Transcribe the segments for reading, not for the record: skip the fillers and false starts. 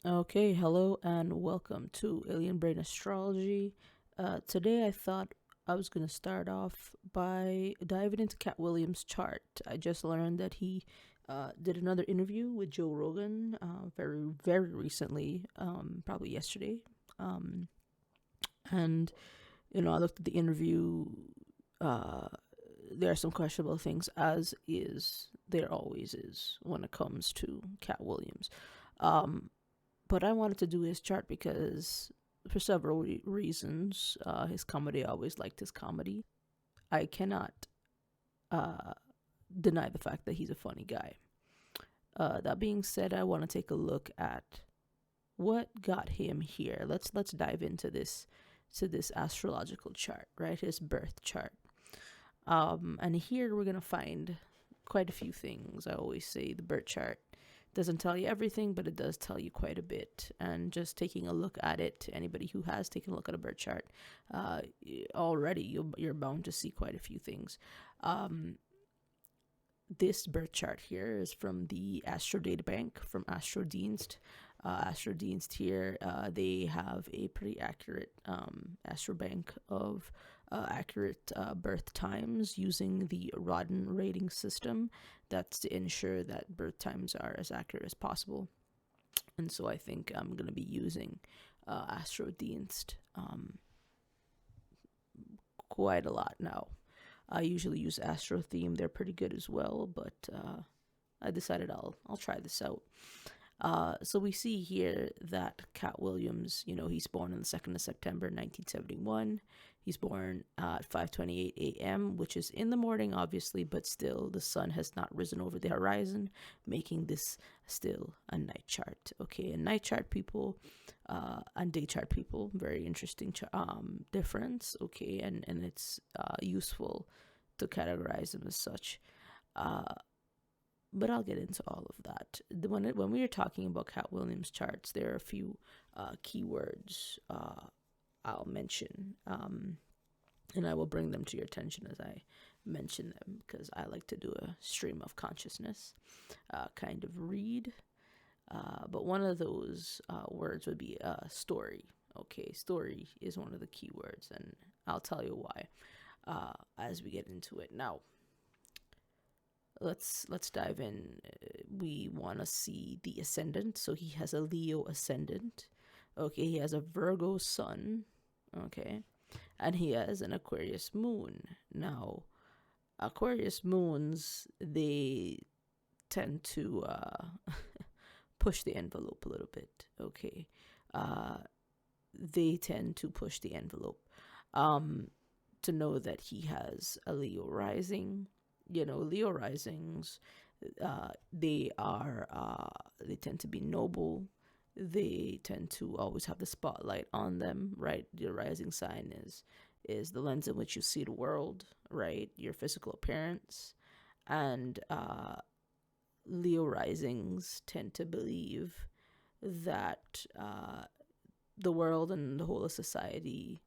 Okay, hello and welcome to Alien Brain Astrology. Today I thought I was going to start off by diving into Katt Williams' chart. I just learned that he did another interview with Joe Rogan very recently, probably yesterday. Um, and, I looked at the interview. Uh, there are some questionable things, as there always is when it comes to Katt Williams. Um, but I wanted to do his chart because, for several reasons, his comedy, I always liked his comedy. I cannot uh, deny the fact that he's a funny guy. That being said, I want to take a look at what got him here. Let's dive into this astrological chart, right? His birth chart. And here we're gonna find quite a few things. I always say the birth chart doesn't tell you everything, but it does tell you quite a bit. And just taking a look at it, anybody who has taken a look at a birth chart, uh, already you're bound to see quite a few things. Um, this birth chart here is from the Astro Data Bank from Astrodienst. Astrodienst here, they have a pretty accurate Astro Bank of accurate birth times using the Rodden rating system. That's to ensure that birth times are as accurate as possible. And so I think I'm going to be using Astrodienst quite a lot now. I usually use Astro Theme; they're pretty good as well, but I decided I'll try this out. So we see here that Katt Williams, he's born on the 2nd of September 1971. He's born at 5:28 a.m., which is in the morning, obviously, but still the sun has not risen over the horizon, making this still a night chart. Okay, and night chart people and day chart people, very interesting difference. Okay, and it's useful to categorize them as such. Uh, but I'll get into all of that. When we are talking about Katt Williams charts, there are a few keywords I'll mention, and I will bring them to your attention as I mention them because I like to do a stream of consciousness kind of read. But one of those words would be story. Okay, story is one of the keywords, and I'll tell you why as we get into it. Now, let's dive in. We want to see the ascendant. So he has a Leo ascendant. Okay, he has a Virgo sun. Okay, and he has an Aquarius moon. Now, Aquarius moons, they tend to push the envelope a little bit. Okay, uh, they tend to push the envelope. Um, to know that he has a Leo rising. Leo risings, they tend to be noble. They tend to always have the spotlight on them, right? Your rising sign is the lens in which you see the world, right? Your physical appearance, and Leo risings tend to believe that the world and the whole of society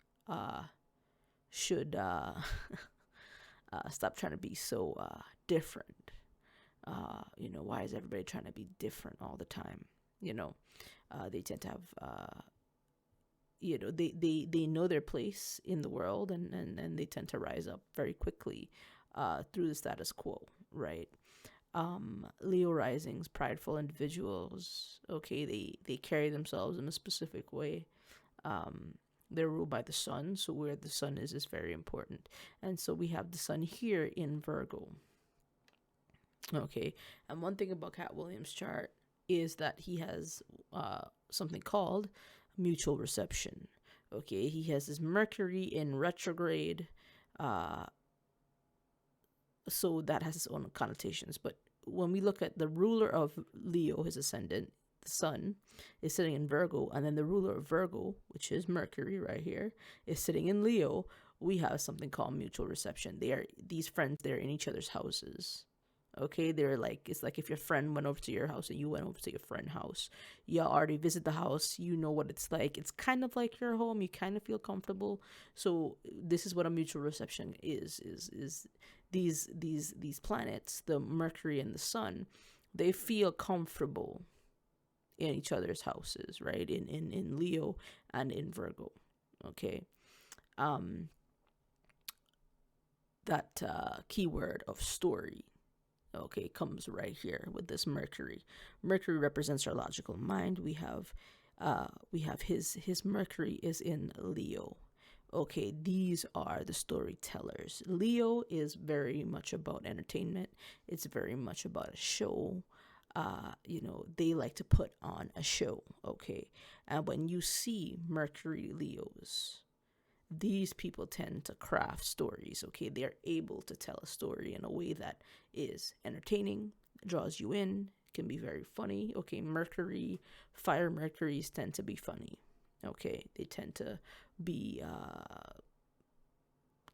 should stop trying to be so different. Why is everybody trying to be different all the time? They tend to have, they know their place in the world, and they tend to rise up very quickly through the status quo, right? Leo risings, prideful individuals, okay, they carry themselves in a specific way. They're ruled by the sun, so where the sun is very important. And so we have the sun here in Virgo. Okay, and one thing about Katt Williams' chart is that he has something called mutual reception. Okay, he has his Mercury in retrograde, uh, so that has its own connotations. But when we look at the ruler of Leo, his ascendant, the sun, is sitting in Virgo, and then the ruler of Virgo, which is Mercury right here, is sitting in Leo, we have something called mutual reception. These friends, they're in each other's houses. Okay, they're like, it's like if your friend went over to your house and you went over to your friend's house. You already visit the house, you know what it's like. It's kind of like your home, you kind of feel comfortable. So this is what a mutual reception is these planets, the Mercury and the Sun, they feel comfortable in each other's houses, right? In Leo and in Virgo. Okay. That keyword of story, okay, comes right here with this Mercury. Mercury represents our logical mind. We have his Mercury is in Leo. Okay, these are the storytellers. Leo is very much about entertainment. It's very much about a show. They like to put on a show. Okay, and when you see Mercury Leos, these people tend to craft stories. Okay, they're able to tell a story in a way that is entertaining, draws you in, can be very funny. Okay, fire Mercuries tend to be funny. Okay, they tend to be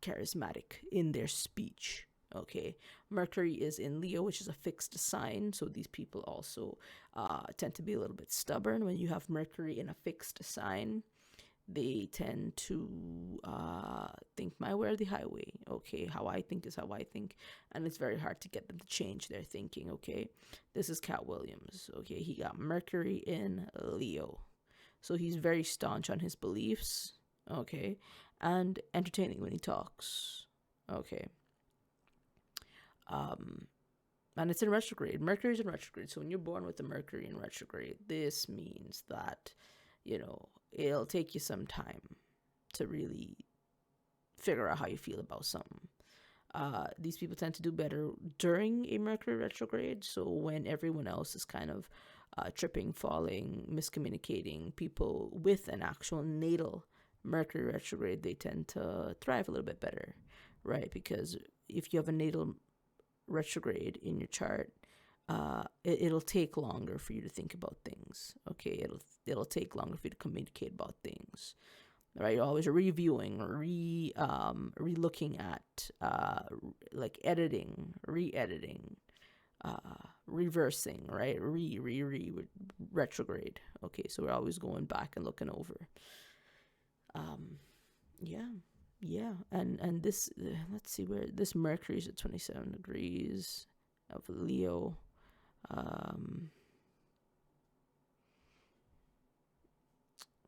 charismatic in their speech. Okay, Mercury is in Leo, which is a fixed sign, so these people also tend to be a little bit stubborn. When you have Mercury in a fixed sign, they tend to think my way or the highway. Okay, how I think is how I think, and it's very hard to get them to change their thinking. Okay, this is Katt Williams. Okay, he got Mercury in Leo, so he's very staunch on his beliefs. Okay, and entertaining when he talks. Okay, and it's in retrograde. Mercury's in retrograde, so when you're born with the Mercury in retrograde, this means that it'll take you some time to really figure out how you feel about something. These people tend to do better during a Mercury retrograde. So when everyone else is kind of tripping, falling, miscommunicating, people with an actual natal Mercury retrograde, they tend to thrive a little bit better, right? Because if you have a natal retrograde in your chart, it'll take longer for you to think about things. Okay, it'll take longer for you to communicate about things. Right, you're always reviewing, re-looking at, like editing, re-editing, reversing, right? With retrograde. Okay, so we're always going back and looking over. Yeah, and this, let's see where this Mercury is at 27 degrees of Leo.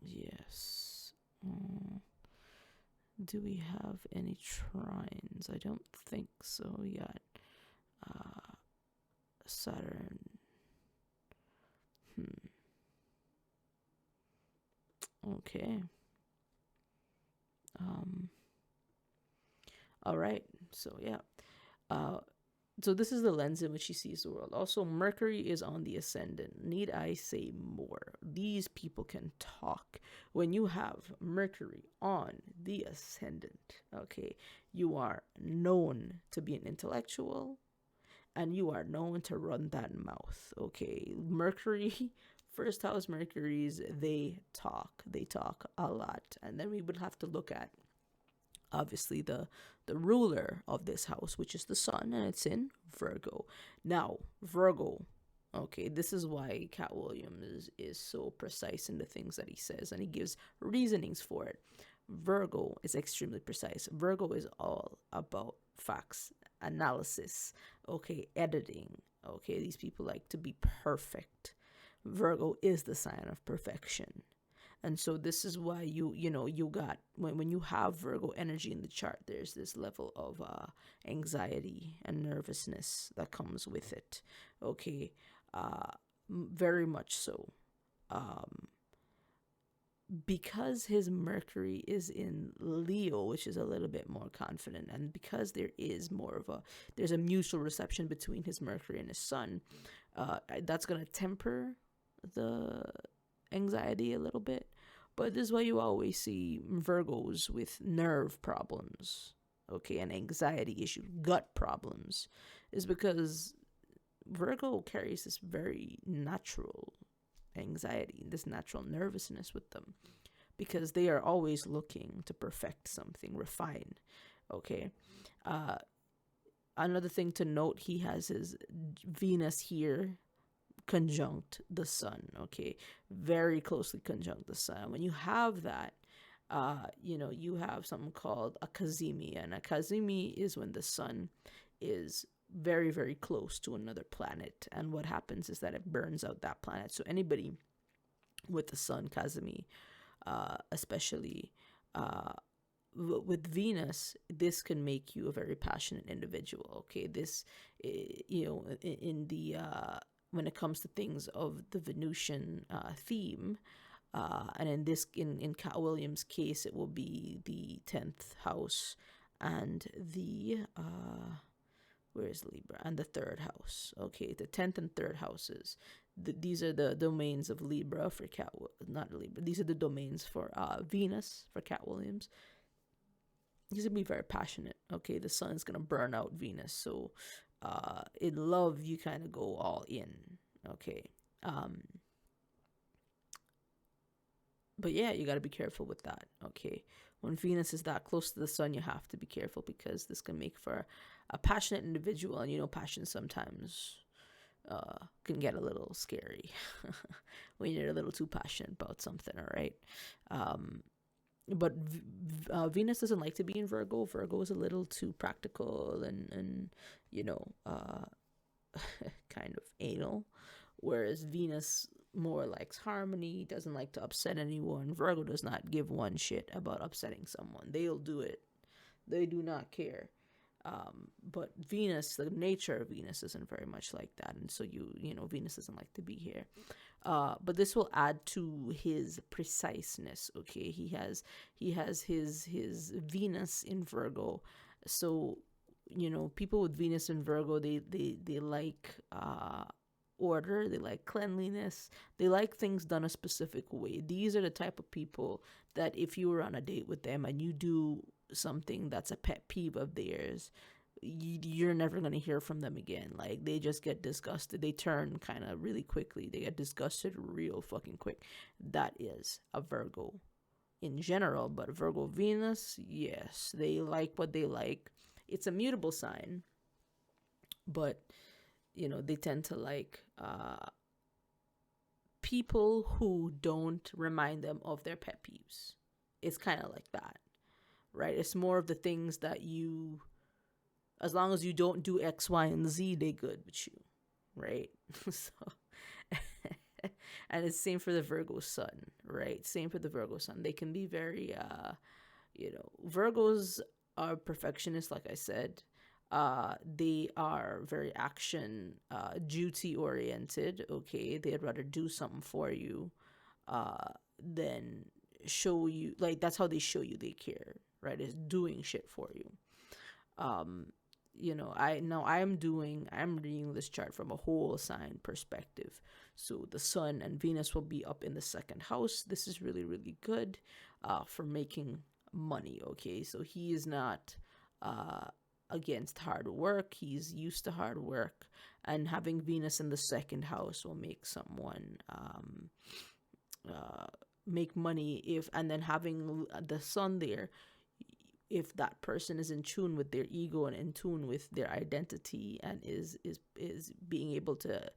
Yes. Do we have any trines? I don't think so yet. Saturn. Okay. All right. So yeah. So this is the lens in which he sees the world. Also, Mercury is on the ascendant. Need I say more? These people can talk. When you have Mercury on the ascendant, okay, you are known to be an intellectual, and you are known to run that mouth. Okay, Mercury, first house Mercuries, they talk a lot. And then we would have to look at, obviously, the ruler of this house, which is the sun, and it's in Virgo. Now, Virgo, okay, this is why Katt Williams is so precise in the things that he says, and he gives reasonings for it. Virgo is extremely precise. Virgo is all about facts, analysis, okay, editing. Okay, these people like to be perfect. Virgo is the sign of perfection. And so this is why you got, when you have Virgo energy in the chart, there's this level of anxiety and nervousness that comes with it. Okay, very much so. Because his Mercury is in Leo, which is a little bit more confident, and because there's a mutual reception between his Mercury and his Sun, that's going to temper the anxiety a little bit. But this is why you always see Virgos with nerve problems, okay, and anxiety issues, gut problems, is because Virgo carries this very natural anxiety, this natural nervousness with them, because they are always looking to perfect something, refine. Okay. Another thing to note, he has his Venus here conjunct the sun. Okay, very closely conjunct the sun. When you have that, you have something called a cazimi, and a cazimi is when the sun is very, very close to another planet, and what happens is that it burns out that planet. So anybody with the sun, Kazumi, especially. With Venus, this can make you a very passionate individual. Okay, this, in the when it comes to things of the Venusian theme, and in Katt Williams' case, it will be the 10th house and the where is Libra, and the third house. Okay, the 10th and third houses. These are the domains of Libra for not Libra. These are the domains for Venus for Katt Williams. He's gonna be very passionate. Okay, the sun is gonna burn out Venus, so in love you kind of go all in. Okay, but yeah, you got to be careful with that. Okay, when Venus is that close to the sun, you have to be careful, because this can make for a passionate individual, and passion sometimes can get a little scary when you're a little too passionate about something. All right. But Venus doesn't like to be in Virgo. Virgo is a little too practical and kind of anal, whereas Venus more likes harmony, doesn't like to upset anyone. Virgo does not give one shit about upsetting someone. They'll do it. They do not care. But Venus, the nature of Venus isn't very much like that, and so Venus doesn't like to be here. But this will add to his preciseness. Okay, he has his Venus in Virgo, so people with Venus in Virgo, they like order, they like cleanliness, they like things done a specific way. These are the type of people that if you were on a date with them and you do something that's a pet peeve of theirs, you're never going to hear from them again. Like, they just get disgusted. They turn kind of really quickly. They get disgusted real fucking quick. That is a Virgo in general, but Virgo Venus, yes, they like what they like. It's a mutable sign, but they tend to like people who don't remind them of their pet peeves. It's kind of like that, right? It's more of the things that as long as you don't do X, Y, and Z, they good with you, right? So, and it's same for the Virgo sun, right? Same for the Virgo sun. They can be very, Virgos are perfectionists, like I said. They are very action, duty oriented. Okay, they'd rather do something for you, than show you. Like, that's how they show you they care, right? Is doing shit for you. I'm reading this chart from a whole sign perspective. So the sun and Venus will be up in the second house. This is really, really good for making money. Okay, so he is not against hard work. He's used to hard work, and having Venus in the second house will make someone make money. And then having the sun there, if that person is in tune with their ego and in tune with their identity, and is being able to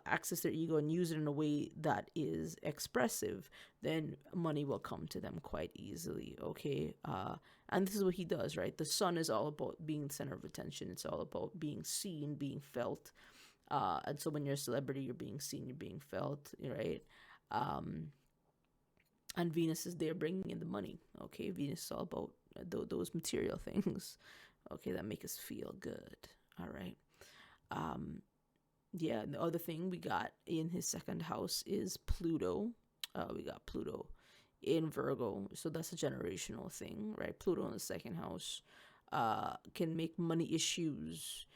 access their ego and use it in a way that is expressive, then money will come to them quite easily. Okay, and this is what he does, right? The sun is all about being the center of attention. It's all about being seen, being felt, and so when you're a celebrity, you're being seen, you're being felt, right? And Venus is there bringing in the money. Okay, Venus is all about those material things, okay, that make us feel good. All right. Yeah, and the other thing we got in his second house is Pluto. We got Pluto in Virgo, so that's a generational thing, right? Pluto in the second house can make money issues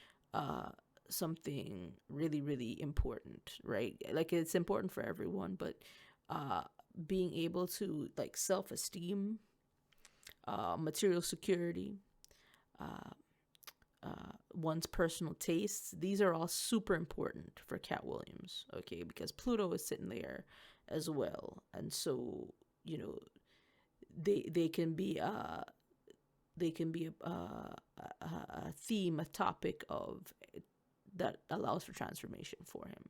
something really, really important, right? Like, it's important for everyone, but being able to, like, self-esteem, material security, one's personal tastes, these are all super important for Katt Williams, okay, because Pluto is sitting there as well. And so, they can be a theme, a topic of that allows for transformation for him,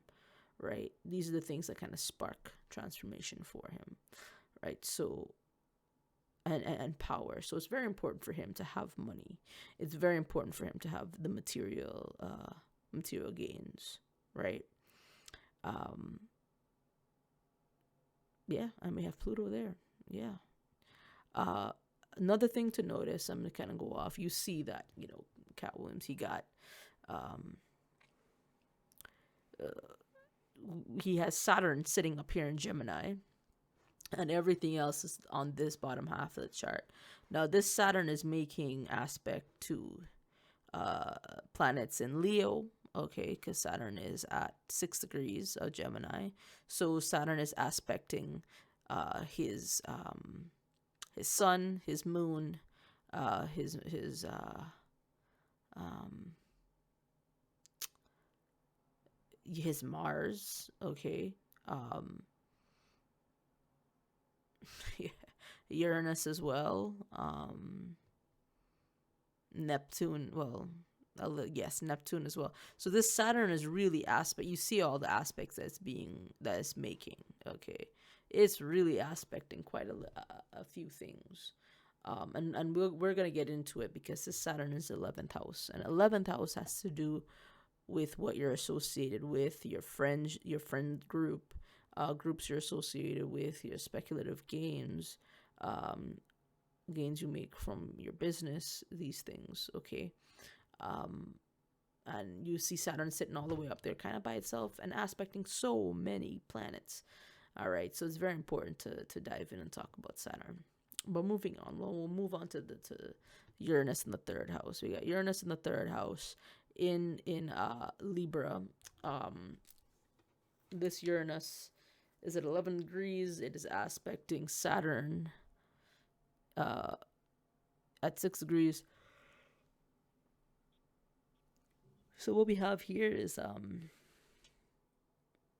right? These are the things that kind of spark transformation for him, right? So and power. So it's very important for him to have money. It's very important for him to have the material gains, right? Yeah, I may have Pluto there. Yeah. Uh, Another thing to notice, I'm gonna kind of go off. You see that, Katt Williams, um, he has Saturn sitting up here in Gemini, and everything else is on this bottom half of the chart. Now, this Saturn is making aspect to planets in Leo, okay, because Saturn is at 6 degrees of Gemini. So Saturn is aspecting his sun, his moon, um, his Mars, okay, um, Uranus as well, Neptune. Well, yes, Neptune as well. So this Saturn is really aspect. You see all the aspects that it's making. Okay, it's really aspecting quite a few things. And we're gonna get into it because this Saturn is 11th house, and 11th house has to do with what you're associated with, your friend group, groups you're associated with, your speculative gains, gains you make from your business, these things, okay? And you see Saturn sitting all the way up there kind of by itself and aspecting so many planets. All right, so it's very important to dive in and talk about Saturn. But moving on, we'll move on to Uranus in the third house. We got Uranus in the third house in Libra. This Uranus is at 11 degrees. It is aspecting Saturn at 6 degrees. So what we have here is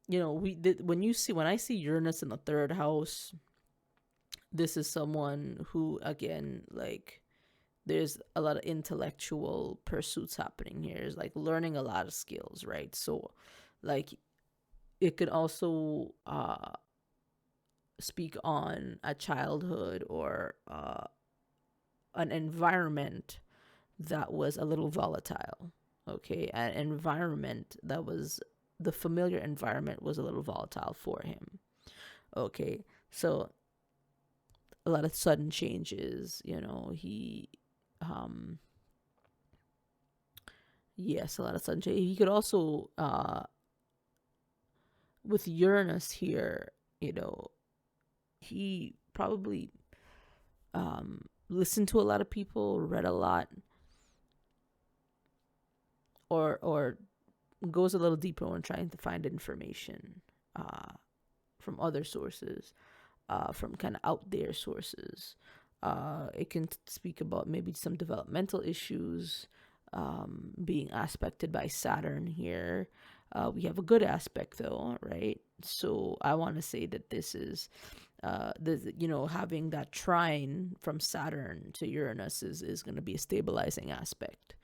when I see Uranus in the third house, this is someone who, again, like, there's a lot of intellectual pursuits happening here. It's like learning a lot of skills, right? So like it could also speak on a childhood or an environment that was a little volatile. Okay, an environment that was the familiar environment was a little volatile for him. Okay, so a lot of sudden changes, he yes, a lot of sudden changes. He could also with Uranus here, he probably listened to a lot of people, read a lot, or goes a little deeper when trying to find information from other sources, from kind of out there sources. It can speak about maybe some developmental issues being aspected by Saturn here. We have a good aspect though, right? So I want to say that this is having that trine from Saturn to Uranus is going to be a stabilizing aspect.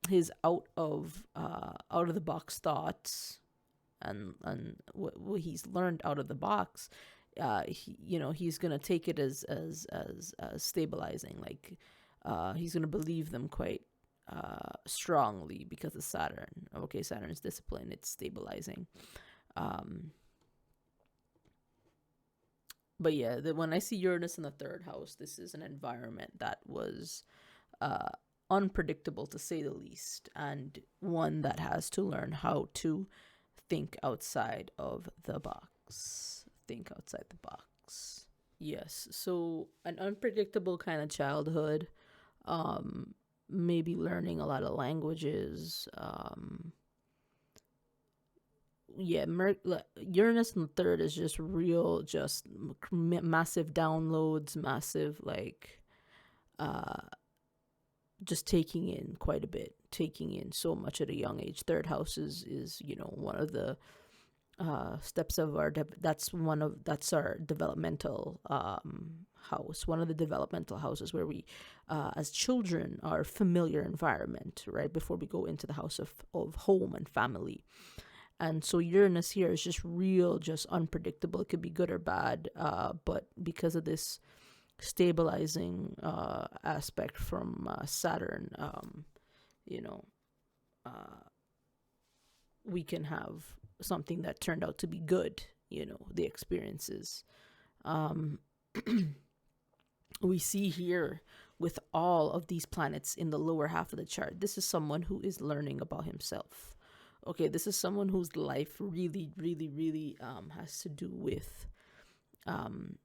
His out of the box thoughts and what he's learned out of the box, he's gonna take it as stabilizing. Like he's gonna believe them quite strongly because of Saturn. Okay, Saturn is discipline; it's stabilizing. But yeah, when I see Uranus in the third house, this is an environment that was unpredictable to say the least, and one that has to learn how to think outside of the box. Think outside the box. Yes, so an unpredictable kind of childhood, maybe learning a lot of languages. Uranus in the third is just real, just massive downloads, massive, like, just taking in quite a bit, taking in so much at a young age. Third house is one of the steps of our that's our developmental house, one of the developmental houses where we as children are familiar environment, right, before we go into the house of home and family. And so Uranus here is just real, just unpredictable. It could be good or bad, but because of this stabilizing aspect from Saturn, we can have something that turned out to be good, the experiences. Um, we see here with all of these planets in the lower half of the chart, this is someone who is learning about himself. Okay, this is someone whose life really, really, really has to do with um,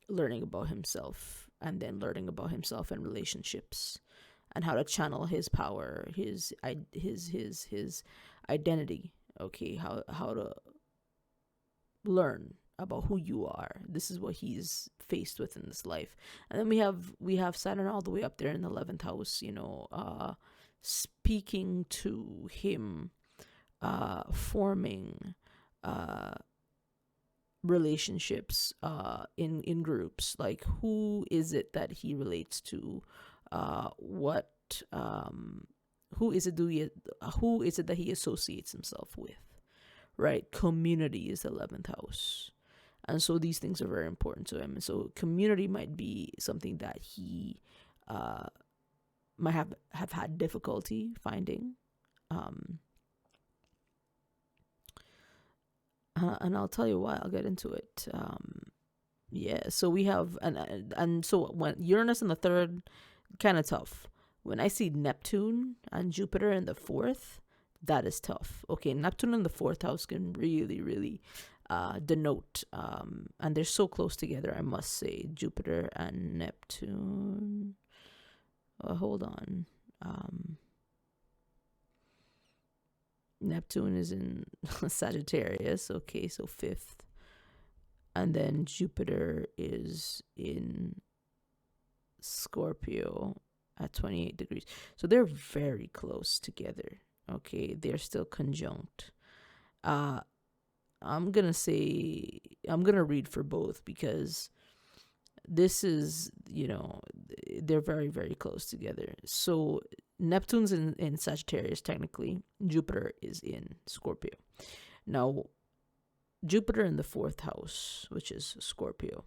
learning about himself, and then learning about himself and relationships, and how to channel his power, his identity. Okay, how to learn about who you are. This is what he's faced with in this life. And then we have Saturn all the way up there in the 11th house, speaking to him, forming relationships in groups. Like, who is it that he relates to? What who is it that he associates himself with? Right? Community is the 11th house. And so these things are very important to him. And so community might be something that he might have had difficulty finding. And I'll tell you why. I'll get into it. Yeah, so we have, and so when Uranus in the third, kind of tough. When I see Neptune and Jupiter in the fourth, that is tough. Okay, Neptune in the fourth house can really, really denote, and they're so close together, I must say, Jupiter and Neptune. Hold on. Neptune is in Sagittarius. Okay, so fifth. And then Jupiter is in Scorpio at 28 degrees. So they're very close together. Okay, they're still conjunct. I'm gonna read for both, because this is, they're very, very close together. So Neptune's in Sagittarius, technically. Jupiter is in Scorpio. Now, Jupiter in the fourth house, which is Scorpio.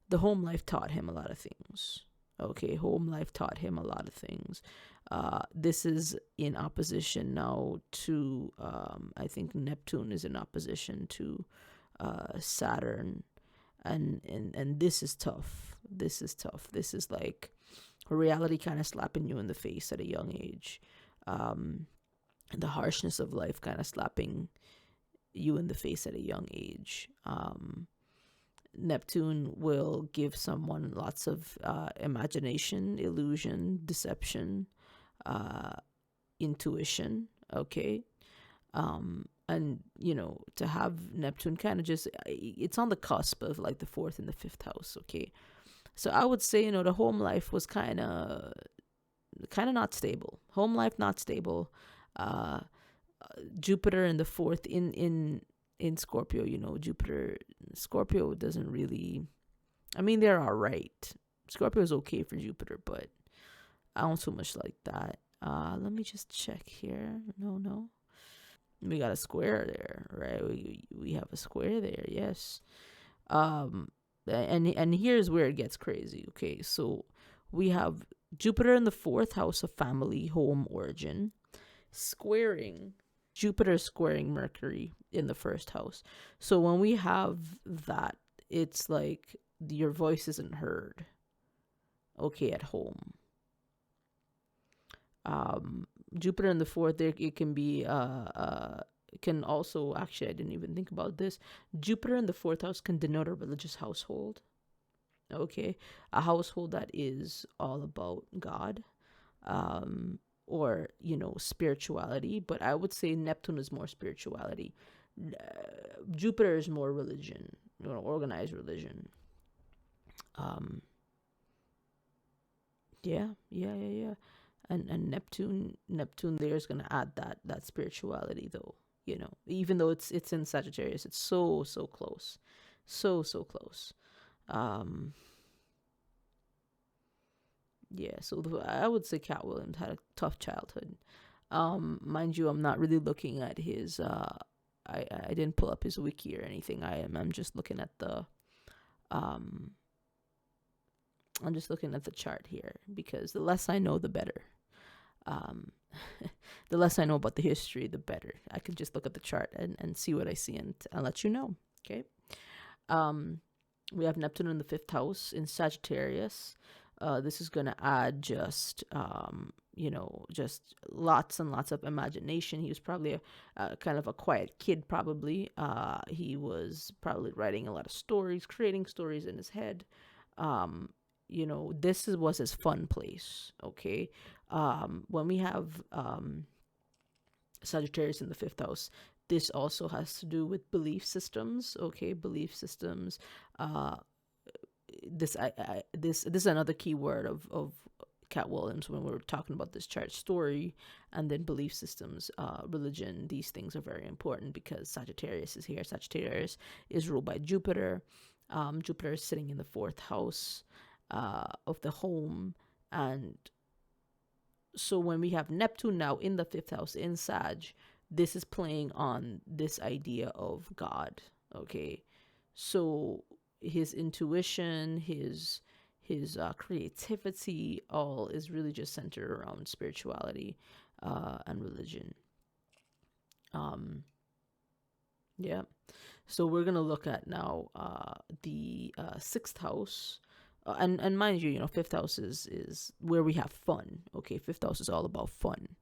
The home life taught him a lot of things. Okay, home life taught him a lot of things. This is in opposition now to, I think Neptune is in opposition to Saturn. And this is tough. This is tough. This is like reality kind of slapping you in the face at a young age. The harshness of life kind of slapping you in the face at a young age. Neptune will give someone lots of imagination, illusion, deception, intuition. Okay. And to have Neptune kind of just, it's on the cusp of like the fourth and the fifth house. Okay, so I would say the home life was kind of not stable. Home life not stable. Jupiter in the fourth in Scorpio. Scorpio doesn't really, I mean, they're all right. Scorpio is okay for Jupiter, but I don't so much like that. Let me just check here. No. We got a square there, right? We have a square there, yes. And here's where it gets crazy. Okay, so we have Jupiter in the fourth house of family, home, origin, squaring Jupiter squaring Mercury in the first house. So when we have that, it's like your voice isn't heard. Okay, at home. Jupiter in the fourth, there it can be can also, actually, I didn't even think about this. Jupiter in the fourth house can denote a religious household. Okay, a household that is all about God, or spirituality. But I would say Neptune is more spirituality. Jupiter is more religion, organized religion. Yeah. And Neptune there is gonna add that spirituality, though. Even though it's in Sagittarius, it's so close, so close. Yeah, so I would say Katt Williams had a tough childhood. Mind you, I'm not really looking at his. I didn't pull up his wiki or anything. I'm just looking at the. I'm just looking at the chart here, because the less I know, the better. Um, the less I know about the history, the better. I can just look at the chart and see what I see, and I'll let you know. Okay. Um, we have Neptune in the fifth house in Sagittarius. This is going to add just, just lots and lots of imagination. He was probably a kind of a quiet kid, probably. He was probably writing a lot of stories, creating stories in his head. Um, was his fun place. Okay. When we have Sagittarius in the fifth house, this also has to do with belief systems. Okay, belief systems. Uh, this is another key word of Katt Williams when we're talking about this chart: story, and then belief systems, religion. These things are very important because Sagittarius is here. Sagittarius is ruled by Jupiter. Jupiter is sitting in the fourth house of the home, and so when we have Neptune now in the fifth house in Sag, this is playing on this idea of God. Okay, so his intuition, his creativity, all is really just centered around spirituality and religion. Yeah. So we're gonna look at now the sixth house, and mind you, fifth house is where we have fun. Okay, fifth house is all about fun,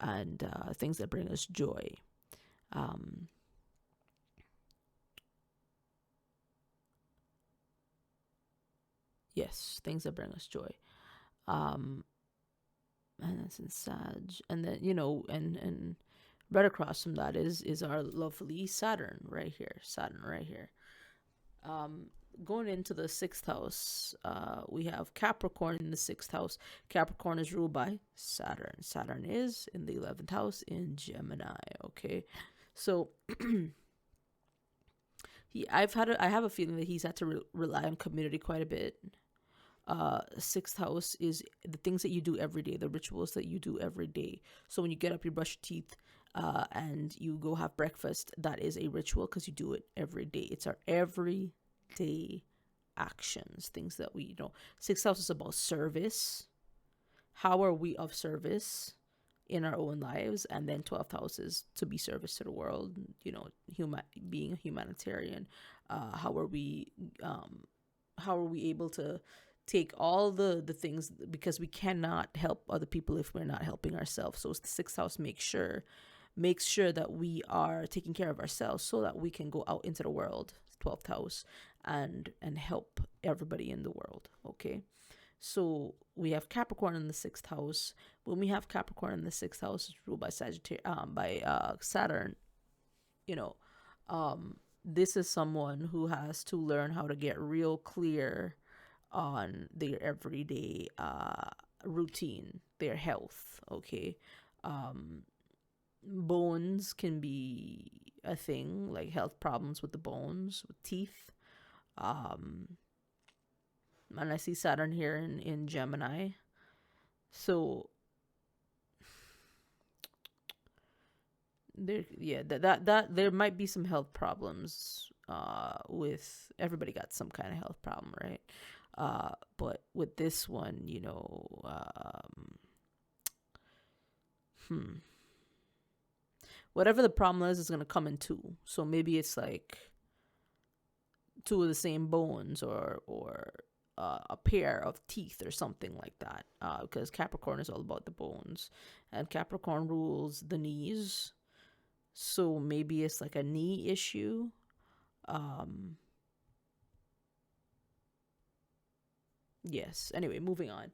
and things that bring us joy. Um, yes, things that bring us joy. Um, and that's in Sag, and then and right across from that is our lovely Saturn right here. Saturn right here. Um, Going into the sixth house, we have Capricorn in the sixth house. Capricorn is ruled by Saturn. Saturn is in the 11th house in Gemini. Okay, so I have a feeling that he's had to rely on community quite a bit. Sixth house is the things that you do every day, the rituals that you do every day. So when you get up, you brush your teeth, and you go have breakfast, that is a ritual because you do it every day. It's our everyday actions, things that we Sixth house is about service. How are we of service in our own lives? And then 12th house is to be service to the world, being a humanitarian. How are we able to take all the things, because we cannot help other people if we're not helping ourselves. So the sixth house makes sure that we are taking care of ourselves so that we can go out into the world, 12th house, and help everybody in the world. Okay, so we have Capricorn in the sixth house. When we have Capricorn in the sixth house, it's ruled by Saturn. you know this is someone who has to learn how to get real clear on their everyday routine, their health. Okay, bones can be a thing, like health problems with the bones, with teeth. And I see Saturn here in Gemini, so that there might be some health problems with everybody. Got some kind of health problem, right? But with this one, whatever the problem is going to come in two. So maybe it's like two of the same bones, or a pair of teeth or something like that, because Capricorn is all about the bones, and Capricorn rules the knees. So maybe it's like a knee issue. Yes. Anyway, moving on.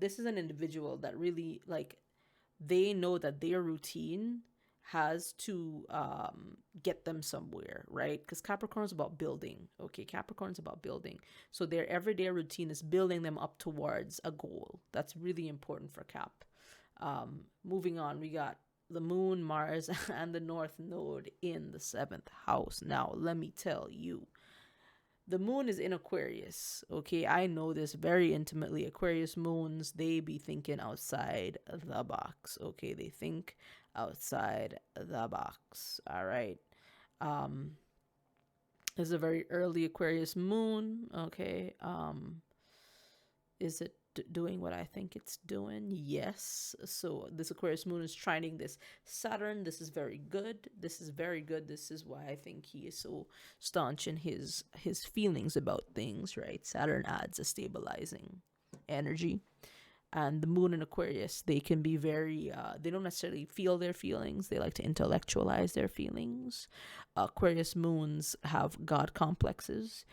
This is an individual that really, like, they know that their routine has to get them somewhere, right? Because Capricorn is about building. Okay, Capricorn is about building. So their everyday routine is building them up towards a goal. That's really important for Cap. Moving on, we got the moon, Mars, and the North Node in the seventh house. Now, let me tell you, the moon is in Aquarius. Okay, I know this very intimately. Aquarius moons, they be thinking outside the box. Okay, they think outside the box. All right. It's a very early Aquarius moon. Okay. Is it doing what I think it's doing. Yes. So this Aquarius moon is trining this Saturn. This is very good. This is very good. This is why I think he is so staunch in his feelings about things, right? Saturn adds a stabilizing energy. And the moon in Aquarius, they can be very they don't necessarily feel their feelings. They like to intellectualize their feelings. Aquarius moons have god complexes.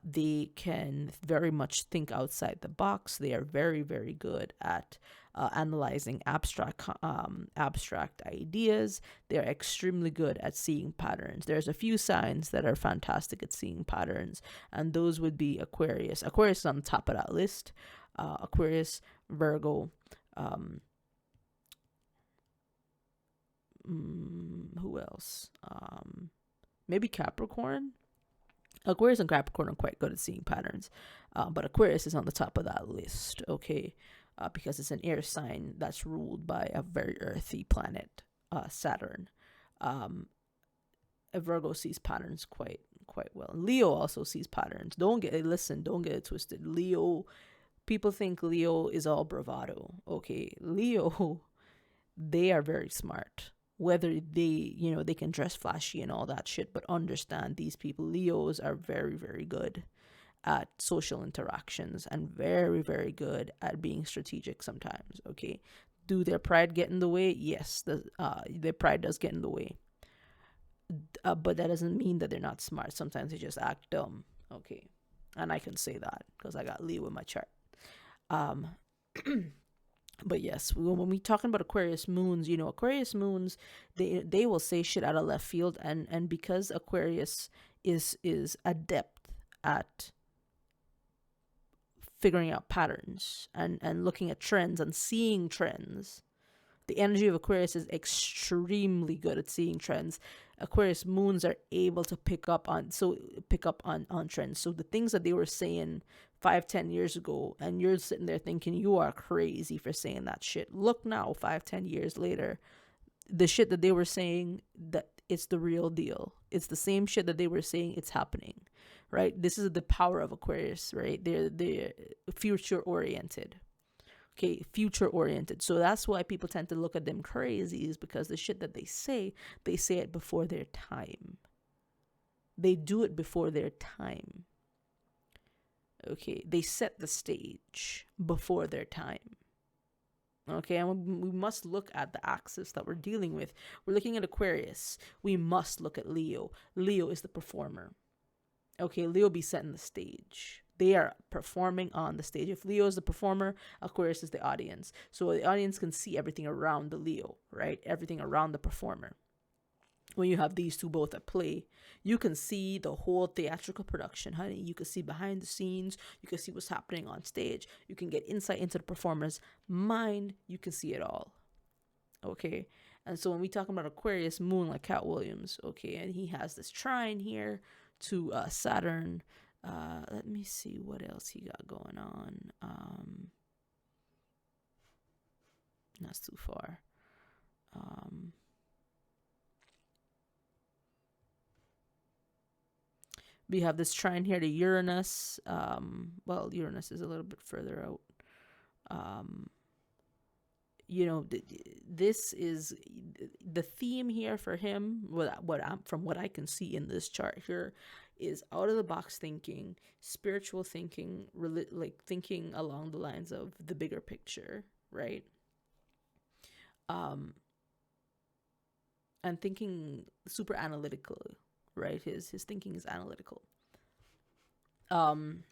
They can very much think outside the box. They are very, very good at analyzing abstract ideas. They're extremely good at seeing patterns. There's a few signs that are fantastic at seeing patterns, and those would be Aquarius. Aquarius is on the top of that list. Aquarius, Virgo, who else? Maybe Capricorn. Aquarius and Capricorn are quite good at seeing patterns, but Aquarius is on the top of that list, okay? Because it's an air sign that's ruled by a very earthy planet, Saturn. Virgo sees patterns quite well. Leo also sees patterns. Don't get it twisted. Leo, people think Leo is all bravado. Okay, Leo, they are very smart. Whether they can dress flashy and all that shit, but understand these people, Leos, are very, very good at social interactions and very, very good at being strategic sometimes, okay? Do their pride get in the way? Yes, their pride does get in the way. But that doesn't mean that they're not smart. Sometimes they just act dumb, okay? And I can say that because I got Leo in my chart. But yes, when we talking about Aquarius moons, Aquarius moons, they will say shit out of left field, and because Aquarius is adept at figuring out patterns and looking at trends and seeing trends. The energy of Aquarius is extremely good at seeing trends. Aquarius moons are able to pick up on trends. So the things that they were saying 5-10 years ago, and you're sitting there thinking you are crazy for saying that shit. Look now, 5-10 years later, the shit that they were saying, that it's the real deal. It's the same shit that they were saying, it's happening, right? This is the power of Aquarius, right? They're future oriented. Okay, future oriented. So that's why people tend to look at them crazy, is because the shit that they say it before their time. They do it before their time. Okay, they set the stage before their time. Okay, and we must look at the axis that we're dealing with. We're looking at Aquarius. We must look at Leo. Leo is the performer. Okay, Leo be setting the stage. They are performing on the stage. If Leo is the performer, Aquarius is the audience. So the audience can see everything around the Leo, right? Everything around the performer. When you have these two both at play, you can see the whole theatrical production, honey. You can see behind the scenes. You can see what's happening on stage. You can get insight into the performer's mind. You can see it all. Okay. And so when we talk about Aquarius moon, like Katt Williams, okay, and he has this trine here to Saturn. Let me see what else he got going on. That's too far. We have this trine here to Uranus. Well, Uranus is a little bit further out. This is the theme here for him. From what I can see in this chart here, is out of the box thinking, spiritual thinking, like thinking along the lines of the bigger picture, right? And thinking super analytical, right? His thinking is analytical. When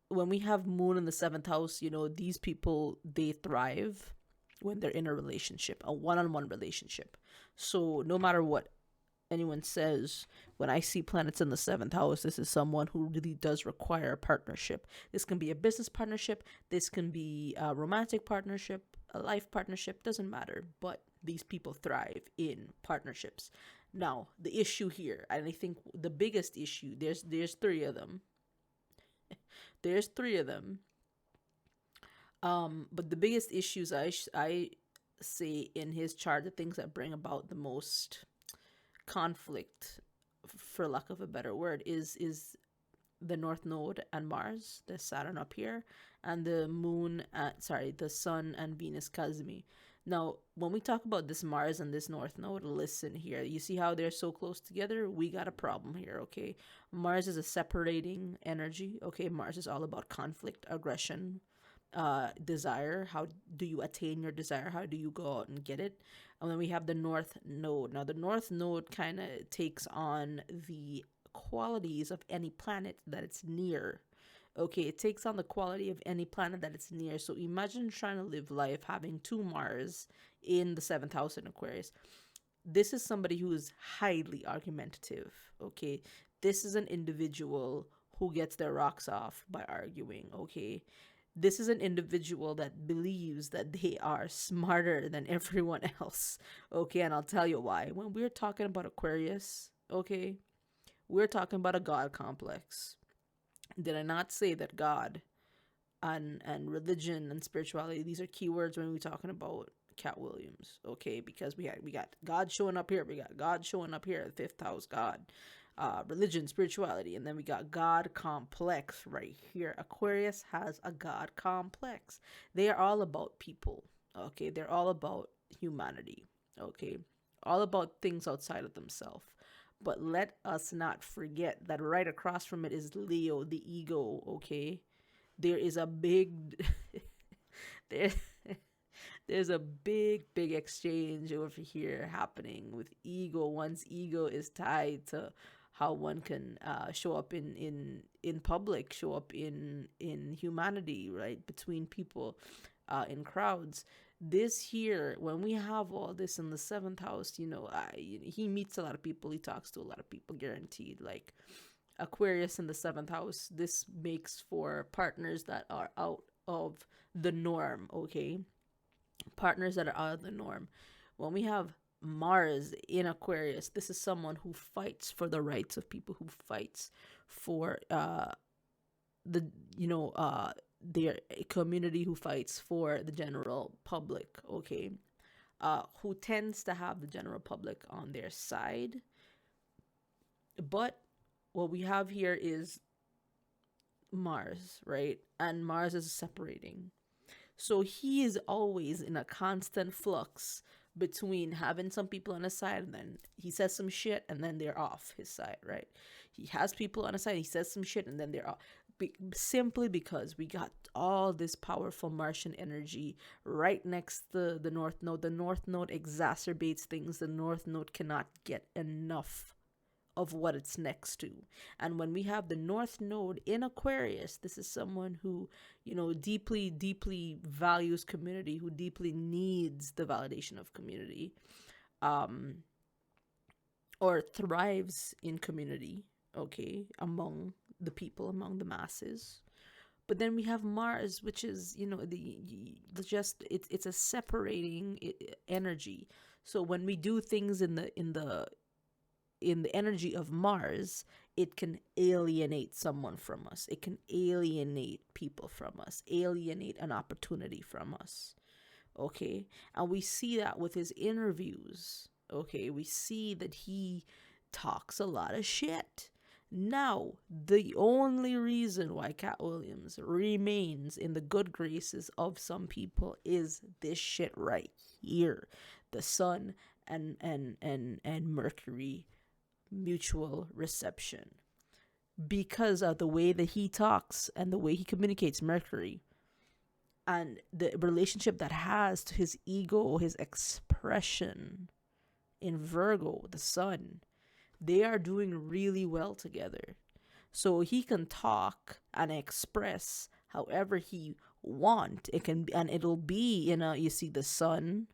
we have moon in the 7th house, these people, they thrive when they're in a relationship, a one-on-one relationship. So no matter what anyone says, when I see planets in the 7th house, this is someone who really does require a partnership. This can be a business partnership. This can be a romantic partnership, a life partnership, doesn't matter. But these people thrive in partnerships. Now, the issue here, and I think the biggest issue, there's 3 of them. There's 3 of them. But the biggest issues I see in his chart, the things that bring about the most conflict, for lack of a better word, is the North Node and Mars, the Saturn up here, and the moon, the Sun and Venus Cosmi. Now, when we talk about this Mars and this North Node, listen here. You see how they're so close together? We got a problem here, okay? Mars is a separating energy, okay? Mars is all about conflict, aggression, desire. How do you attain your desire? How do you go out and get it? And then we have the North Node. Now, the North Node kind of takes on the qualities of any planet that it's near. Okay, it takes on the quality of any planet that it's near. So imagine trying to live life having two Mars in the seventh house in Aquarius. This is somebody who is highly argumentative. Okay, this is an individual who gets their rocks off by arguing. Okay, this is an individual that believes that they are smarter than everyone else. Okay, and I'll tell you why. When we're talking about Aquarius, okay, we're talking about a God complex. Did I not say that God and religion and spirituality, these are keywords when we're talking about Katt Williams, okay? Because we got God showing up here, we got God showing up here, fifth house God, religion, spirituality, and then we got God complex right here. Aquarius has a God complex. They are all about people, okay? They're all about humanity, okay? All about things outside of themselves. But let us not forget that right across from it is Leo, the ego, okay? There is a big there, there's a big exchange over here happening with ego. One's ego is tied to how one can show up in public, show up in humanity, right? Between people, in crowds. This here, when we have all this in the seventh house, he meets a lot of people, he talks to a lot of people, guaranteed. Like Aquarius in the seventh house, this makes for partners that are out of the norm, okay? Partners that are out of the norm. When we have Mars in Aquarius, this is someone who fights for the rights of people, who fights for their community, who fights for the general public, okay? Who tends to have the general public on their side. But what we have here is Mars, right? And Mars is separating. So he is always in a constant flux between having some people on his side, and then he says some shit and then they're off his side, right? He has people on his side, he says some shit and then they're off. Simply because we got all this powerful Martian energy right next to the North Node. The North Node exacerbates things. The North Node cannot get enough of what it's next to. And when we have the North Node in Aquarius, this is someone who, deeply values community, who deeply needs the validation of community, or thrives in community, okay, among the people, among the masses. But then we have Mars, which is, it's a separating energy. So when we do things in the energy of Mars, it can alienate someone from us. It can alienate people from us, alienate an opportunity from us. Okay. And we see that with his interviews. Okay. We see that he talks a lot of shit. Now, the only reason why Katt Williams remains in the good graces of some people is this shit right here. The Sun and Mercury mutual reception. Because of the way that he talks and the way he communicates, Mercury, and the relationship that has to his ego, his expression in Virgo, the Sun, they are doing really well together. So he can talk and express however he want. It can be, and it'll be you see the Sun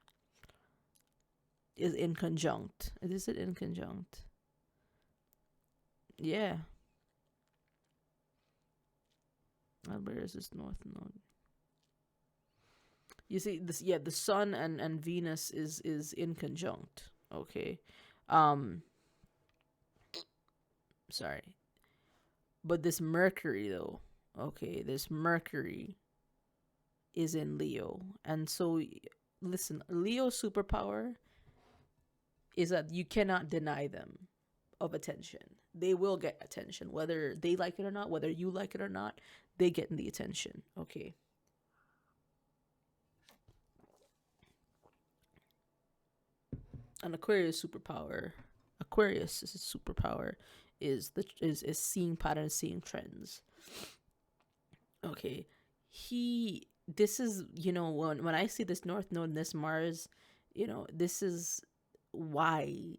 is in conjunct. Is it in conjunct? Yeah. Where is this North Node? You see this, yeah, the Sun and Venus is in conjunct. Okay. Sorry. But this Mercury though, okay, this Mercury is in Leo. And so listen, Leo's superpower is that you cannot deny them. of attention. They will get attention, whether they like it or not, whether you like it or not, they get in the attention. Okay. An Aquarius superpower. Aquarius is a superpower is seeing patterns, seeing trends. Okay. This is, when I see this North Node and this Mars, this is why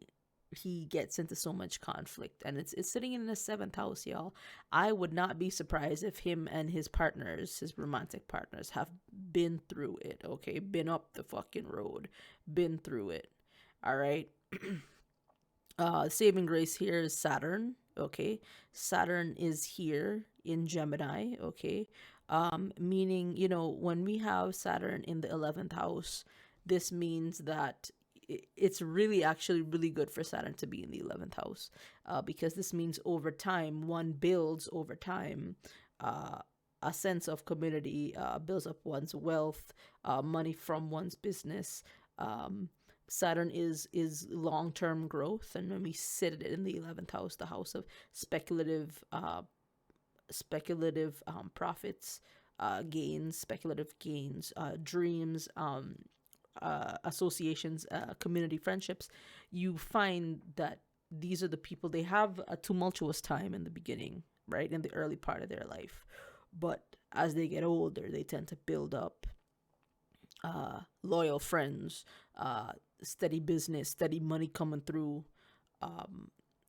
he gets into so much conflict, and it's sitting in the seventh house, y'all. I would not be surprised if him and his partners, his romantic partners, have been through it. Okay, been up the fucking road, been through it. All right. Saving grace here is Saturn. Okay, Saturn is here in Gemini. Okay, meaning, when we have Saturn in the 11th house, this means that it's really actually really good for Saturn to be in the 11th house, because this means over time one builds over time a sense of community, builds up one's wealth, money from one's business. Saturn is long-term growth, and when we sit it in the 11th house, the house of speculative profits, gains, speculative gains, dreams, associations, community friendships, you find that these are the people. They have a tumultuous time in the beginning, right, in the early part of their life, but as they get older, they tend to build up loyal friends, steady business, steady money coming through.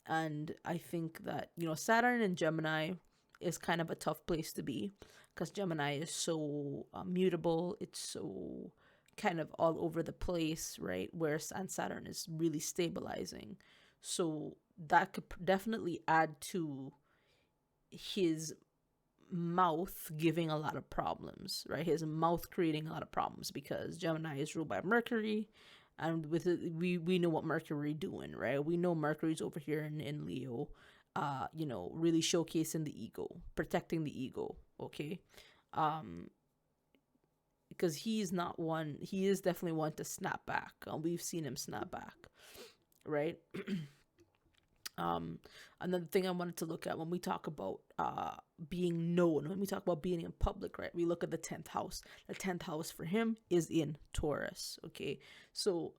And I think that, Saturn and Gemini is kind of a tough place to be, because Gemini is so mutable. It's so kind of all over the place, right? Whereas Saturn is really stabilizing. So that could definitely add to his mouth giving a lot of problems, right? His mouth creating a lot of problems, because Gemini is ruled by Mercury, and with it, we know what Mercury doing, right? We know Mercury's over here in Leo, really showcasing the ego, protecting the ego. Okay, because he is definitely one to snap back. We've seen him snap back, right? Another thing I wanted to look at when we talk about being known, when we talk about being in public, right? We look at the 10th house. The 10th house for him is in Taurus. Okay, so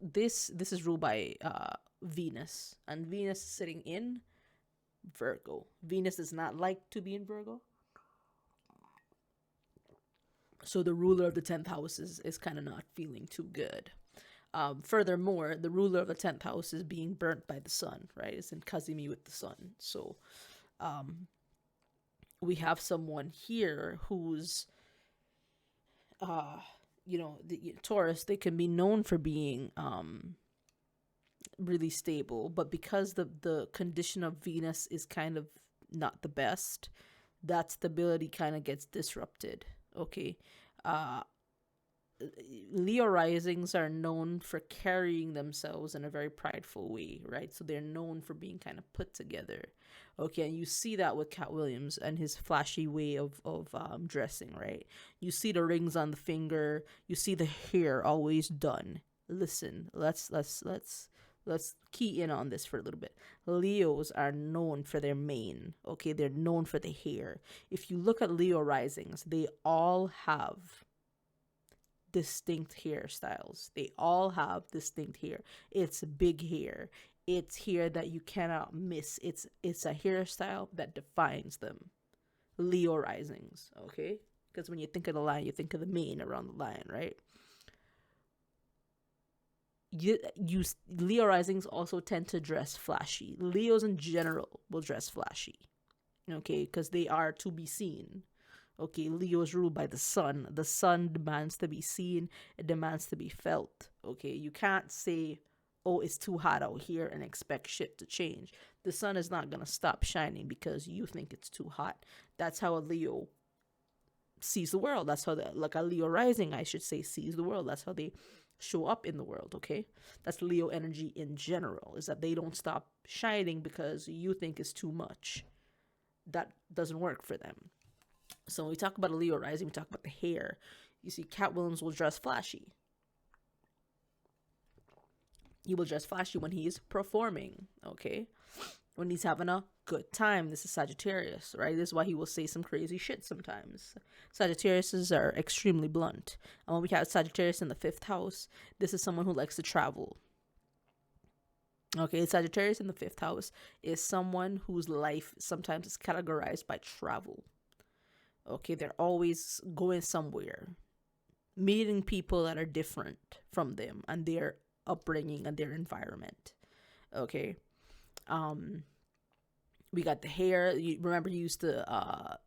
this is ruled by Venus, and Venus is sitting in Virgo. Venus does not like to be in Virgo, so the ruler of the 10th house is kind of not feeling too good. Furthermore, the ruler of the 10th house is being burnt by the sun, right? It's in Kazimi with the sun. So we have someone here who's, the Taurus, they can be known for being really stable, but because the condition of Venus is kind of not the best, that stability kind of gets disrupted. Okay. Leo risings are known for carrying themselves in a very prideful way, right? So they're known for being kind of put together. Okay, and you see that with Katt Williams and his flashy way of dressing, right? You see the rings on the finger, you see the hair always done. Listen, let's key in on this for a little bit. Leos are known for their mane, okay? They're known for the hair. If you look at Leo risings, they all have distinct hairstyles. They all have distinct hair. It's big hair. It's hair that you cannot miss. It's a hairstyle that defines them. Leo risings, okay? Because when you think of the line, you think of the mane around the line, right? Leo risings also tend to dress flashy. Leos in general will dress flashy, okay? Because they are to be seen. Okay, Leo is ruled by the sun. The sun demands to be seen. It demands to be felt. Okay, you can't say, oh, it's too hot out here and expect shit to change. The sun is not going to stop shining because you think it's too hot. That's how a Leo sees the world. That's how, a Leo rising, I should say, sees the world. That's how they show up in the world, okay? That's Leo energy in general, is that they don't stop shining because you think it's too much. That doesn't work for them. So when we talk about a Leo rising, we talk about the hair. You see, Katt Williams will dress flashy. He will dress flashy when he's performing, okay? When he's having a good time. This is Sagittarius, right? This is why he will say some crazy shit sometimes. Sagittariuses are extremely blunt. And when we have Sagittarius in the 5th house, this is someone who likes to travel. Okay, Sagittarius in the 5th house is someone whose life sometimes is categorized by travel. Okay, they're always going somewhere, meeting people that are different from them and their upbringing and their environment. Okay. We got the hair. You remember, he used to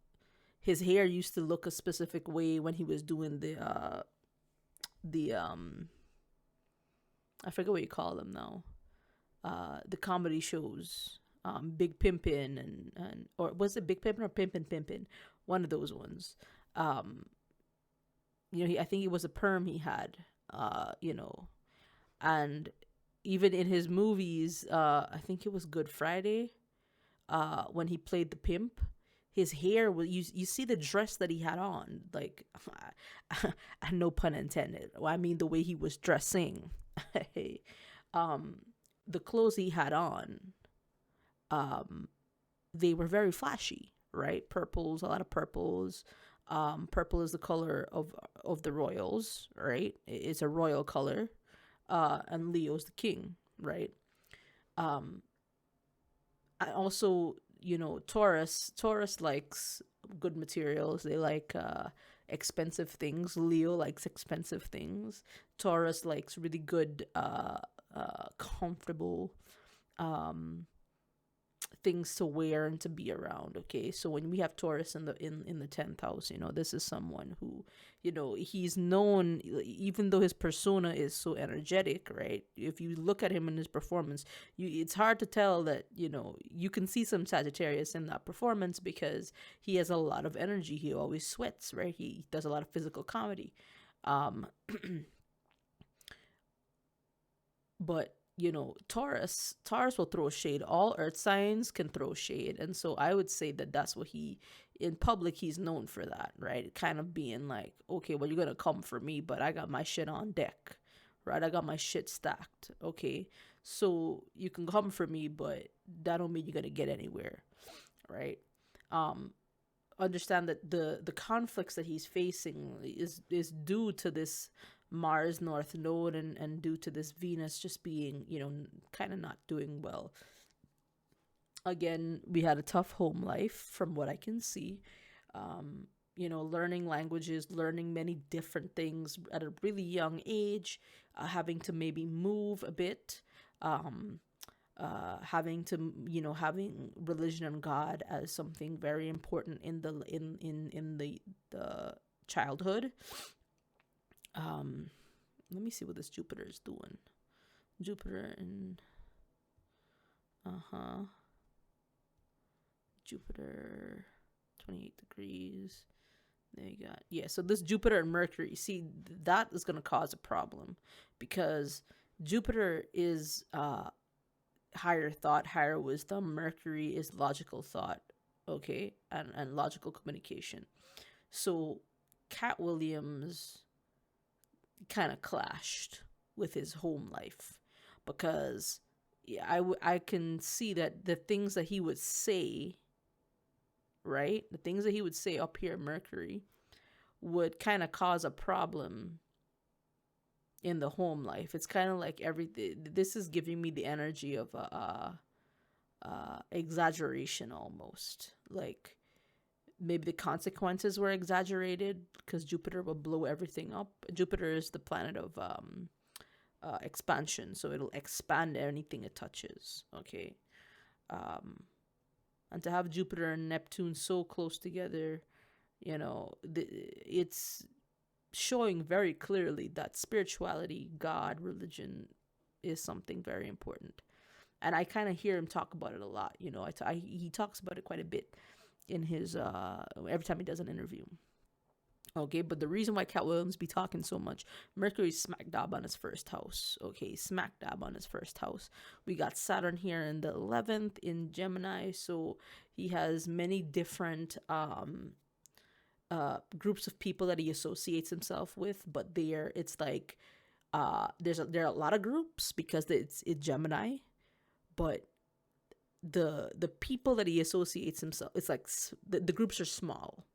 his hair used to look a specific way when he was doing the I forget what you call them now. The comedy shows, Big Pimpin' and or was it Big Pimpin' or Pimpin'? One of those ones. I think it was a perm he had. And even in his movies, I think it was Good Friday, when he played the pimp, his hair was, you see the dress that he had on, like, no pun intended. Well, I mean the way he was dressing. The clothes he had on, they were very flashy, right? Purples, a lot of purples. Purple is the color of the royals, right? It's a royal color. And Leo's the king, right? I also, Taurus likes good materials. They like expensive things. Leo likes expensive things. Taurus likes really good, comfortable things to wear and to be around. Okay, so when we have Taurus in the 10th house, this is someone who, he's known, even though his persona is so energetic, right? If you look at him in his performance, it's hard to tell that, you can see some Sagittarius in that performance because he has a lot of energy. He always sweats, right? He does a lot of physical comedy. But Taurus will throw shade. All earth signs can throw shade, and so I would say that that's what in public he's known for, that, right? Kind of being like, okay, well, you're gonna come for me, but I got my shit on deck, right? I got my shit stacked. Okay, so you can come for me, but that don't mean you're gonna get anywhere, right? Understand that the conflicts that he's facing is due to this Mars North Node, and due to this Venus just being, kind of not doing well. Again, we had a tough home life from what I can see. Learning languages, learning many different things at a really young age, having to maybe move a bit, having to, having religion and God as something very important in the childhood. Let me see what this Jupiter is doing. Jupiter and Jupiter 28 degrees. There you got. Yeah, so this Jupiter and Mercury, see, that is going to cause a problem because Jupiter is higher thought, higher wisdom. Mercury is logical thought, okay, and logical communication. So Katt Williams kind of clashed with his home life because I can see that the things that he would say, right, the things that he would say up here, Mercury, would kind of cause a problem in the home life. It's kind of like everything. This is giving me the energy of exaggeration almost, like maybe the consequences were exaggerated because Jupiter will blow everything up. Jupiter is the planet of expansion, so it'll expand anything it touches. Okay, and to have Jupiter and Neptune so close together, it's showing very clearly that spirituality, God, religion is something very important. And I kind of hear him talk about it a lot. He talks about it quite a bit in his every time he does an interview. Okay, but the reason why Katt Williams be talking so much, Mercury's smack dab on his first house. Okay, smack dab on his first house. We got Saturn here in the 11th in Gemini, so he has many different groups of people that he associates himself with, but it's like There are a lot of groups because it's Gemini, but the people that he associates himself, it's like the groups are small.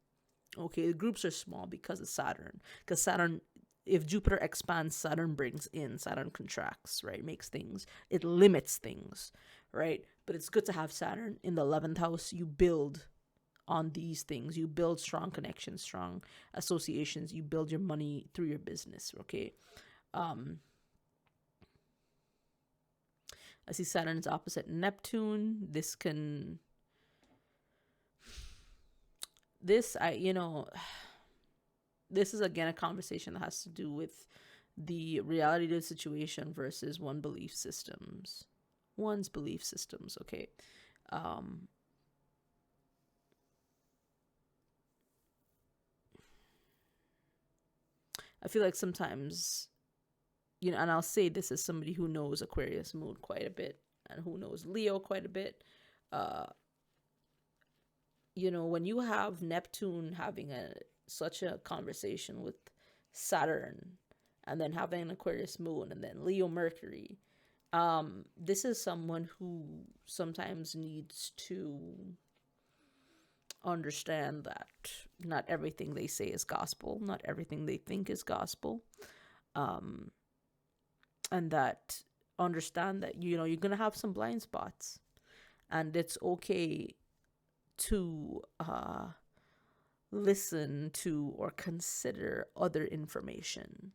Okay, the groups are small because of Saturn. Because Saturn, if Jupiter expands, Saturn brings in, Saturn contracts, right? Makes things, it limits things, right? But it's good to have Saturn in the 11th house. You build on these things. You build strong connections, strong associations. You build your money through your business, okay? Um, I see Saturn is opposite Neptune. This is again a conversation that has to do with the reality of the situation versus one's belief systems. Okay. um I feel like sometimes, and I'll say this as somebody who knows Aquarius moon quite a bit and who knows Leo quite a bit. uh when you have Neptune having such a conversation with Saturn, and then having an Aquarius moon, and then Leo Mercury, this is someone who sometimes needs to understand that not everything they say is gospel, not everything they think is gospel, um, and that understand that you're gonna have some blind spots, and it's okay to listen to or consider other information.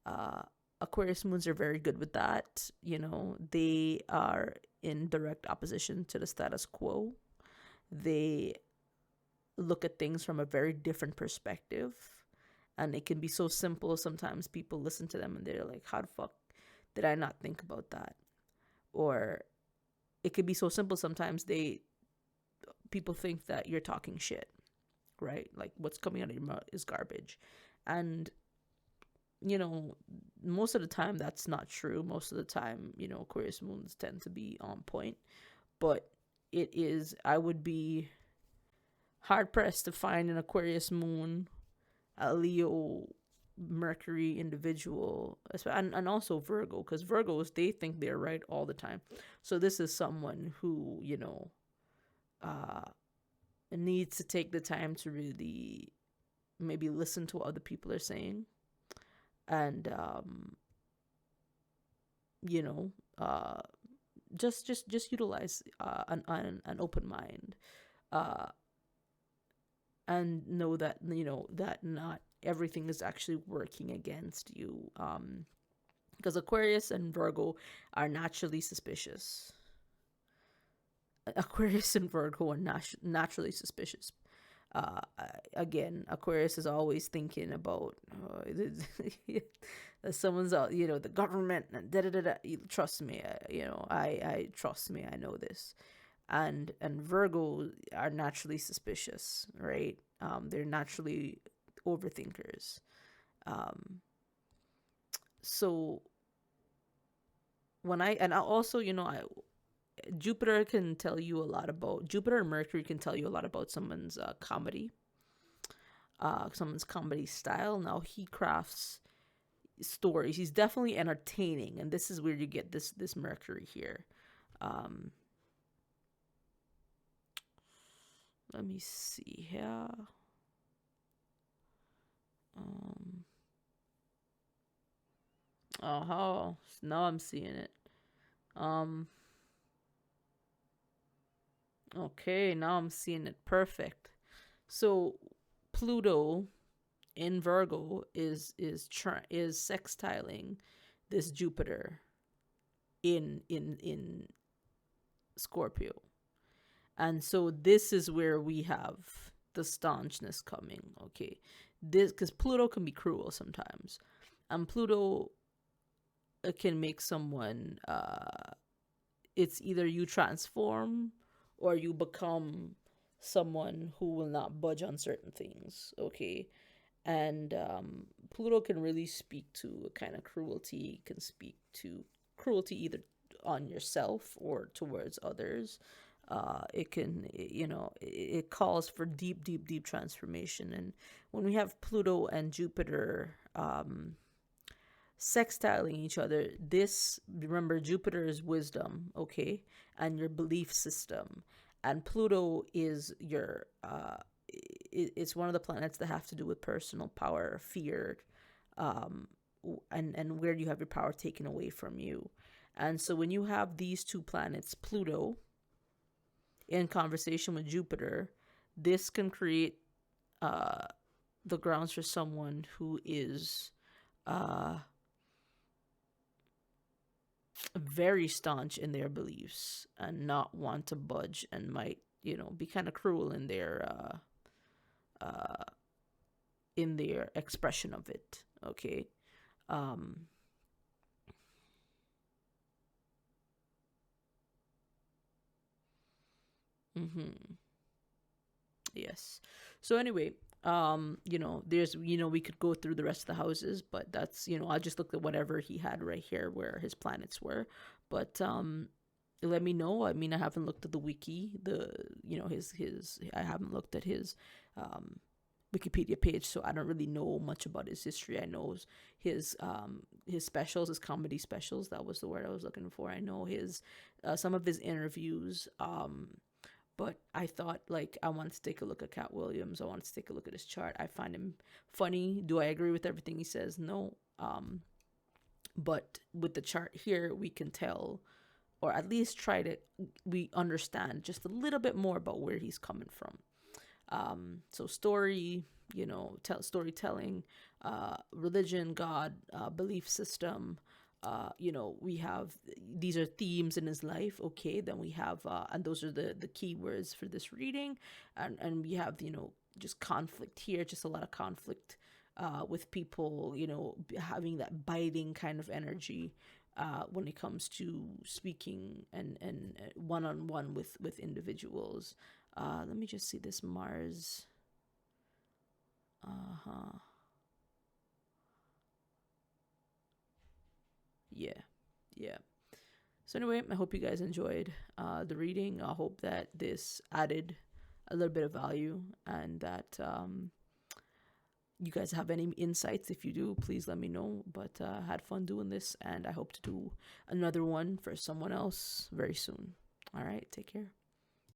Uh, Aquarius moons are very good with that. They are in direct opposition to the status quo. They look at things from a very different perspective. And it can be so simple. Sometimes people listen to them and they're like, how the fuck did I not think about that? Or it could be so simple sometimes people think that you're talking shit, right? Like what's coming out of your mouth is garbage. And most of the time that's not true. Most of the time, Aquarius moons tend to be on point. But I would be hard pressed to find an Aquarius moon, a Leo Mercury individual, and also Virgo, because Virgos, they think they're right all the time. So this is someone who, uh, needs to take the time to really maybe listen to what other people are saying, and you know uh just utilize an open mind, uh and know that that not everything is actually working against you, because Aquarius and Virgo are naturally suspicious. Aquarius and Virgo are naturally suspicious. uh Again, Aquarius is always thinking about someone's out, the government and da da da da. Trust me, I trust me, I know this. And Virgo are naturally suspicious, right? They're naturally overthinkers. um so I also, Jupiter and Mercury can tell you a lot about someone's comedy style. Now he crafts stories. He's definitely entertaining, and this is where you get this Mercury here. Um, Let me see here. Um, oh, now I'm seeing it. Um, okay, now I'm seeing it. Perfect. So Pluto in Virgo is sextiling this Jupiter in Scorpio. And so this is where we have the staunchness coming, okay? This, because Pluto can be cruel sometimes. And Pluto can make someone, it's either you transform or you become someone who will not budge on certain things, okay? And Pluto can really speak to a kind of cruelty, can speak to cruelty either on yourself or towards others. It can, it calls for deep, deep, deep transformation. And when we have Pluto and Jupiter sextiling each other. This, remember, Jupiter is wisdom, okay, and your belief system, and Pluto is your it's one of the planets that have to do with personal power, fear, um, and where you have your power taken away from you. And so when you have these two planets, Pluto in conversation with Jupiter, this can create uh, the grounds for someone who is uh, very staunch in their beliefs and not want to budge, and might, be kind of cruel uh, in their expression of it. Okay. Um, mhm. Yes. So anyway, there's, we could go through the rest of the houses, but that's, I just looked at whatever he had right here where his planets were. But let me know. I mean, I haven't looked at the wiki, his I haven't looked at his um Wikipedia page, so I don't really know much about his history. I know his specials, his comedy specials. That was the word I was looking for. I know his some of his interviews. But I thought, like, I wanted to take a look at Katt Williams. I wanted to take a look at his chart. I find him funny. Do I agree with everything he says? No. But with the chart here, we can tell, or at least try to, we understand just a little bit more about where he's coming from. So story, storytelling, religion, God, belief system, we have, these are themes in his life. Okay, then we have, and those are the keywords for this reading. And we have, just conflict here, just a lot of conflict with people, having that biting kind of energy when it comes to speaking and one-on-one with individuals. Let me just see this Mars. Uh-huh. Yeah. Yeah. So anyway, I hope you guys enjoyed the reading. I hope that this added a little bit of value, and that you guys have any insights. If you do, please let me know. But I had fun doing this, and I hope to do another one for someone else very soon. All right, take care.